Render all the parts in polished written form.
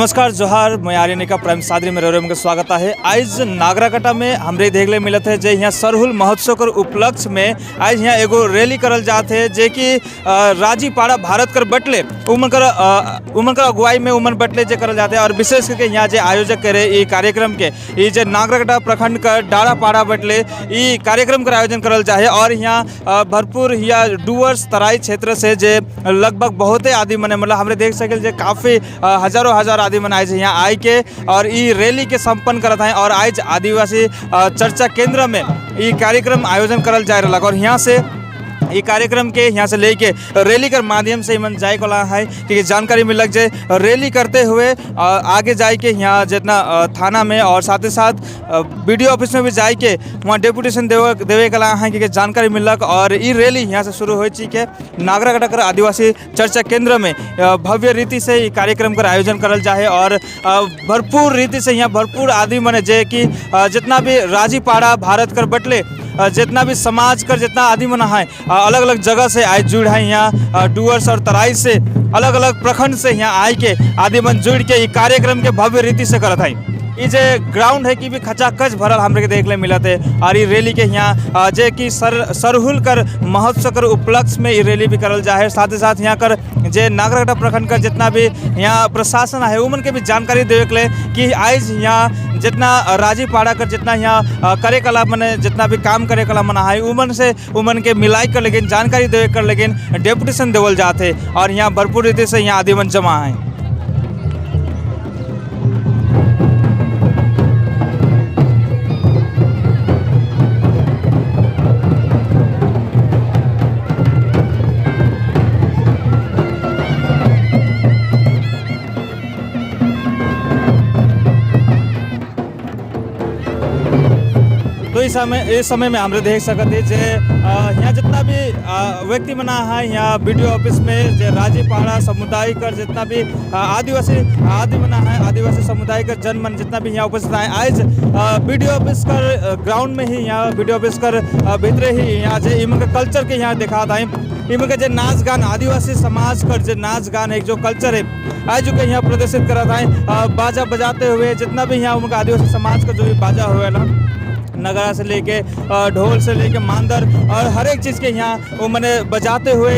नमस्कार जोहार मैं आर्यन का प्राइम सादरी में रह के स्वागत है। आज नागराकटा में हमरे देखले मिलत है जे यहाँ सरहुल महोत्सव के उपलक्ष्य में आज यहाँ एगो रैली करल जाते है जे कि राजीपाड़ा भारत कर बटले उमन कर अगुवाई में उमन बटले जे करल जाते हैं। और विशेष करके यहाँ जे आयोजक करे ये कार्यक्रम के ये जे नागराकटा प्रखंड का डाड़ापाड़ा बटले ये कार्यक्रम का आयोजन करल जाए। और यहाँ भरपूर यहाँ डुअर्स तराई क्षेत्र से जे लगभग बहुते आदमी मने मतलब हमरे देख सके जे काफ़ी हजारों हजार आदमी मन आज यहाँ आई के और ये रैली के संपन्न करत हैं। और आज आदिवासी चर्चा केंद्र में ये कार्यक्रम आयोजन करल जा रहा और यहाँ से ये कार्यक्रम के यहाँ से लेके रैली के माध्यम से मन जाए वाला है कि जानकारी मिल लग जाए। रैली करते हुए आगे जाए के यहाँ जितना थाना में और साथ ही साथ बीडीओ ऑफिस में भी जाए के वहाँ डेपुटेशन देवे कला है कि जानकारी मिल लग। और ये रैली यहाँ से शुरू हो चुकी है। नागराकटा आदिवासी चर्चा केंद्र में भव्य रीति से ये कार्यक्रम का आयोजन करल जाए और भरपूर रीति से यहाँ भरपूर आदमी मने जे कि जितना भी राजीपाड़ा भारत कर बटले जितना भी समाज कर जितना आदमी मना है अलग अलग जगह से आज जुड़ है। यहाँ डुअर्स और तराई से अलग अलग प्रखंड से यहाँ आई के आदमी मन जुड़ के ये कार्यक्रम के भव्य रीति से करत है। ये जे ग्राउंड है कि भी खचाखच भरल हमरे के देखले मिलत है। और ये रैली के यहाँ जे कि सरहुल कर महोत्सव कर उपलक्ष्य में ये रैली भी करल जाए। साथ ही साथ यहाँ कर जे नागराकटा प्रखंड का जितना भी यहाँ प्रशासन है उमन के भी जानकारी देवे के लिए कि आज यहाँ जितना राजीपाड़ा कर जितना यहाँ करे कला मने जितना भी काम करे कला मना है उमन के मिलाई कर लेकिन जानकारी देवे कर लेकिन डेपुटेशन देवल जाते और यहाँ भरपूर रीति से यहाँ आदमी मन जमा है। तो इस समय में हम देख सकते जे यहाँ जितना भी व्यक्ति मना है यहाँ बीडीओ ऑफिस में जे राजीपाड़ा समुदाय कर जितना भी आदिवासी मना है आदिवासी समुदाय का जन मन जितना भी यहाँ उपस्थित है आज बीडीओ ऑफिस कर ग्राउंड में ही यहाँ बीडीओ ऑफिस कर भीतरे ही यहाँ जे इमन का कल्चर के यहाँ दिखा था इमन का जो नाच गान आदिवासी समाज कर जो नाच गान एक जो कल्चर है आज जो यहाँ प्रदर्शित करा था बाजा बजाते हुए जितना भी यहाँ उनका आदिवासी समाज का जो भी बाजा हुआ ना नगारा से लेके ढोल से लेके मांदर और हर एक चीज़ के यहाँ वो मैंने बजाते हुए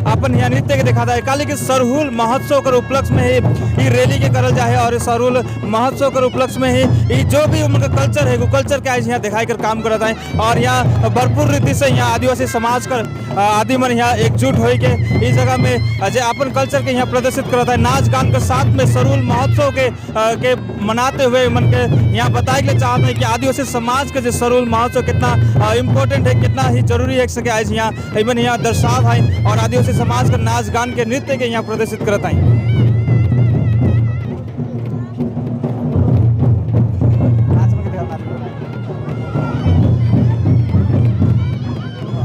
अपन यहाँ नृत्य के दिखाता है। काली के सरहुल महोत्सव के उपलक्ष्य में ही ये रैली के करल जाए और सरहुल महोत्सव के उपलक्ष्य में ही जो भी उनका कल्चर है वो कल्चर के आज यहाँ दिखाई कर काम करता है। और यहाँ भरपूर रीति से यहाँ आदिवासी समाज कर आदि मन यहाँ एकजुट हो के इस जगह में जो अपन कल्चर के यहाँ प्रदर्शित करता है नाच गान के साथ में सरहुल महोत्सव के मनाते हुए मन के यहाँ बताए के चाहते हैं कि आदिवासी समाज के सरहुल महोत्सव कितना इम्पोर्टेंट है कितना ही जरूरी है सके आज यहाँ इवन यहाँ दर्शाव है और आदिवासी समाज का नाच गान के नृत्य के यहाँ प्रदर्शित करता है।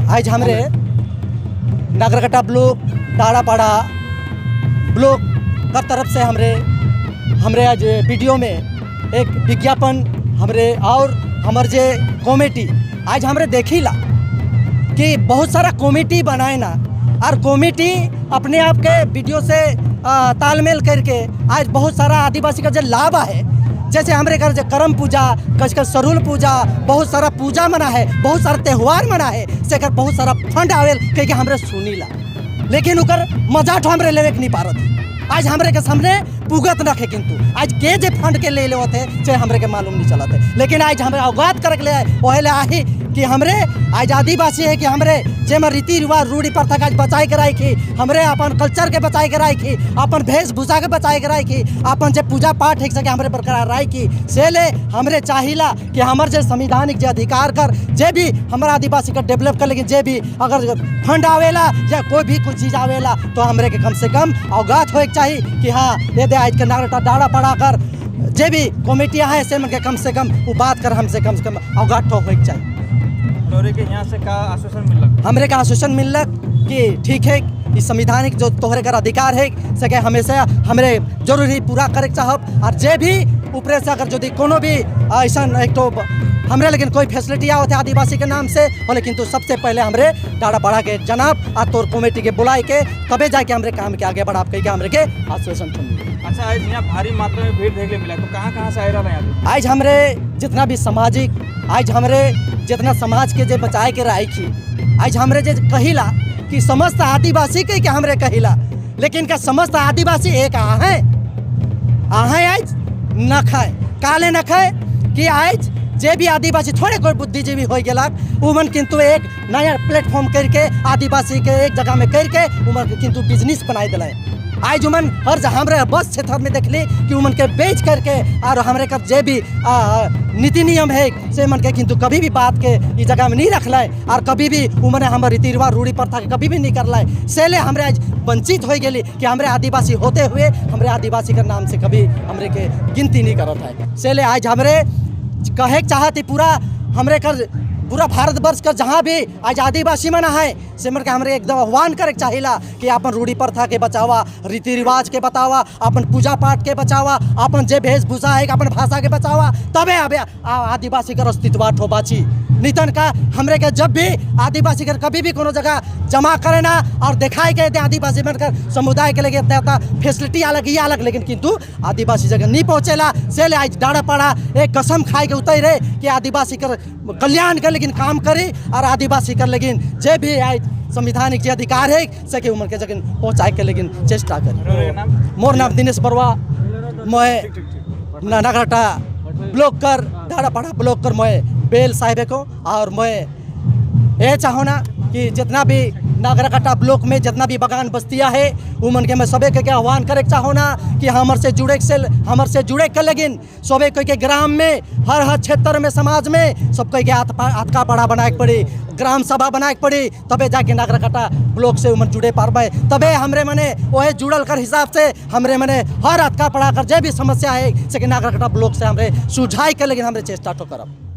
आज हमरे नागराकटा ब्लॉक डाड़ापाड़ा ब्लॉक कर तरफ से हमरे आज वीडियो में एक विज्ञापन हमरे और हमारे जे कमेटी आज हमरे देखिला कि बहुत सारा कमेटी बनाए ना और कमेटी अपने आप के वीडियो से तालमेल करके आज बहुत सारा आदिवासी का जो लाभ है जैसे हमारे घर जो करम पूजा कच सरहुल पूजा बहुत सारा पूजा मना है बहुत सारा त्यौहार मना है से कर बहुत सारा फंड आवेल कह के हमरे सुनीला लेकिन उकर मजा तो हमरे लेवे के नहीं पारत आज हमरे के सामने पुगत रखे किंतु आज के जे फंड के ले होते चाहे हमरे के मालूम नहीं चलते लेकिन आज हमें अवगत कर ले वही आही कि हमरे आज आदिवासी है कि हमरे जेमा रीति रिवाज रूढ़ी प्रथा का बचाए के राखी हमरे अपन कल्चर के बचाए के राखी अपन वेशभूषा के बचाए के राखी अपन जे पूजा पाठ है सके हमरे बरकरार राखी से ले हमरे चाहिला कि हमर जे संविधानिक जे अधिकार कर जे भी हमारा आदिवासी का डेवलप कर लेकिन जे भी अगर फंड आवेला या कोई भी कुछ चीज़ आवेला तो हमरे के कम से कम अवगत हो चाहिए कि हाँ ये दे आज के नागराकटा डाड़ा पड़ा कर जे भी कमेटियाँ हैं से कम से कम वो बात कर हमसे कम अवगत हो चाहिए। के यहाँ से का आश्वासन मिलक हमरे का आश्वासन मिलक कि ठीक है इस संविधानिक जो तोहरे का अधिकार है सके हमेशा हमरे जरूरी पूरा करे चाहब और जे भी ऊपर से अगर यदि कोनो भी ऐसा एक तो हमरे लेकिन कोई फैसिलिटी आवत है आदिवासी के नाम से और लेकिन तो सबसे पहले हमरे डाड़ापाड़ा के जनाब और तोर कमेटी के बुलाई के तबे जाके हमरे काम के आगे बढ़ा के हमरे के आश्वासन अच्छा, आज यहाँ भारी मात्रा में भीड़ देखने मिला, तो कहाँ से आए रहा है यहाँ पे? आज हमरे जितना भी सामाजिक, आज हमरे जितना समाज के जे बचाए के राय की, आज हमरे जे कहिला कि समस्त आदिवासी के हमरे कहिला, लेकिन का समस्त आदिवासी एक आहे आज न खाए, काले न खाए कि आज जे भी आदिवासी थोड़े कोई बुद्धिजीवी हो गया उमन किंतु एक नया प्लेटफॉर्म करके आदिवासी के एक जगह में करके उमन किंतु बिजनेस बनाए दिला। आज उमन हर हमारे बस क्षेत्र में देखली कि उमन के बेच करके और हमारे का जे भी नीति नियम है से मन के किंतु कभी भी बात के इस जगह में नहीं रखला है और कभी भी उमने हमारे रीति रिवाज रूढ़ी प्रथा के कभी भी नहीं करला है। सेले हमरे आज वंचित हो गई कि हमरे आदिवासी होते हुए हमरे आदिवासी के नाम से कभी हमरे के गिनती नहीं करत है। सेले आज हमरे कहे चाहती पूरा हमरे कर पूरा भारतवर्ष का जहाँ भी आज आदिवासी मना है से मन के हमरे एकदम आह्वान करे चाहिला कि अपन रूढ़ी प्रथा के बचावा, रीति रिवाज के बचावा, अपन पूजा पाठ के बचावा, अपन जे वेशभूषा है अपन भाषा के बचावा, तबे अबे आदिवासी का अस्तित्व ठो बाची। नितन का हमरे के जब भी आदिवासी कर कभी भी कोनो जगह जमा करे ना और दिखाए के आदिवासी मन कर समुदाय के लगे फैसिलिटी अलग ही अलग, लेकिन किंतु आदिवासी जगह नहीं पहुँचेला। से ले आज डाड़ा पाड़ा एक कसम खाए के उतरे कि आदिवासी कर कल्याण कर लेकिन काम करे और आदिवासी कर लेकिन जे भी आज संविधानिक जे अधिकार है से के उम्र के जगह पहुँचाए के लेकिन चेष्टा करे। मोर नाम दिनेश बरुआ, मैं नागराटा ब्लॉक कर डाड़ा पाड़ा ब्लॉक कर मैं बेल साहिब को, और मैं ये चाहूँ ना कि जितना भी नागराकाटा ब्लॉक में जितना भी बगान बस्तियाँ है उमन के मैं सबे के आह्वान करे चाहूँ ना कि हमर से जुड़े के लेकिन सबे कोई के ग्राम में हर क्षेत्र में समाज में सब कोई के हाथका पड़ा बनाए पड़ी, ग्राम सभा बनाए पड़ी, तबे जाके नागराकाटा ब्लॉक से उमन जुड़े पारबे। तबे हमरे मने वही जुड़ल कर हिसाब से हमरे मने हर हाथका पड़ा कर जे भी समस्या है से नागराकाटा ब्लॉक से हमरे सुझाई के लेकिन हमरे चेष्टा तो करब।